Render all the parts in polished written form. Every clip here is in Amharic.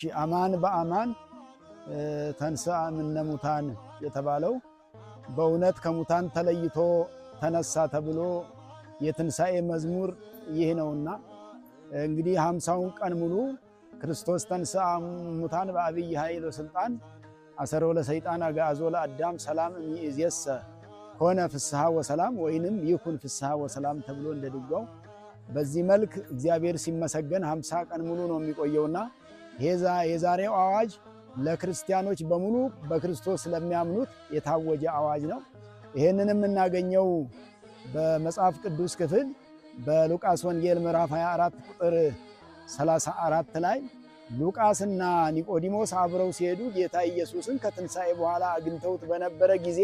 አማን በአማን ተንሥአ እምነ ሙታን የተባለው በእውነት ከሙታን ተለይቶ ተነሳ ተብሎ የትንሣኤ መዝሙር ይህ ነውና እንግዲህ 50ውን ቀን ሙሉ ክርስቶስ ተንሥአ ሙታን በአብይ ኃይል ወስልጣን አሰሮ ለሰይጣን አግዓዞ ለአዳም ሰላም እምይእዜሰ ኮነ ፍስሐ ወሰላም ወይንም ይኩን ፍስሐ ወሰላም ተብሎ እንደድጓው በዚህ መልክ እግዚአብሔር ሲመሰገን 50 ቀን ሙሉ ነው የሚቆየውና የዛሬው አዋጅ ለክርስቲያኖች በሙሉ በክርስቶስ ለሚያምኑት የታወጀ አዋጅ ነው። ይሄንንም እናገኘው በመጽሐፍ ቅዱስ ክፍል በሉቃስ ወንጌል ምዕራፍ 24 ቁጥር 34 ላይ ሉቃስና ኒቆዲሞስ አብረው ሲሄዱ ጌታ ኢየሱስን ከትንሣኤ በኋላ አግኝተውት በነበረ ጊዜ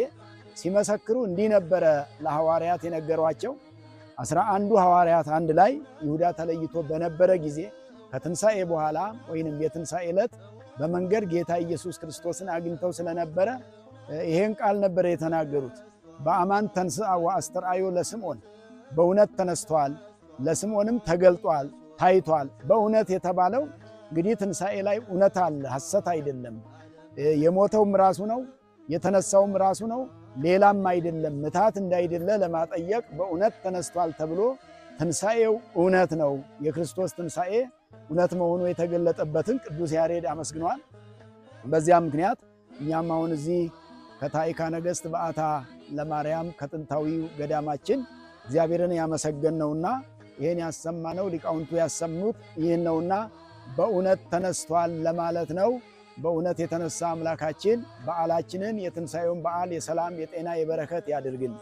ሲመሰክሩ እንዲህ ነበረ ለሐዋርያት የነገሯቸው። 11ዱ ሐዋርያት አንድ ላይ ይሁዳ ተለይቶ በነበረ ጊዜ ከትንሣኤ በኋላ ወይንም የትንሣኤ ዕለት በመንገድ ጌታ ኢየሱስ ክርስቶስን አግኝተው ስለነበረ ይሄን ቃል ነበር የተናገሩት። በአማን ተንሥአ ወአስተርአዮ ለስምዖን በእውነት ተነስቷል፣ ለስምዖንም ተገልጧል፣ ታይቷል። በእውነት የተባለው እንግዲህ ትንሣኤ ላይ እውነት አለ፣ ሐሰት አይደለም። የሞተውም ራሱ ነው፣ የተነሳውም ራሱ ነው፣ ሌላም አይደለም። ምታት እንዳይደለ ለማጠየቅ በእውነት ተነስቷል ተብሎ ትንሣኤው እውነት ነው። የክርስቶስ ትንሣኤ እውነት መሆኑ የተገለጠበትን ቅዱስ ያሬድ አመስግኗል። በዚያ ምክንያት እኛም አሁን እዚህ ከታዕካ ነገሥት በዓታ ለማርያም ከጥንታዊው ገዳማችን እግዚአብሔርን ያመሰገን ነውና ይህን ያሰማነው ሊቃውንቱ ያሰሙት ይህን ነውና በእውነት ተነስቷል ለማለት ነው። በእውነት የተነሳ አምላካችን በዓላችንን የትንሣኤውን በዓል የሰላም የጤና የበረከት ያድርግልን።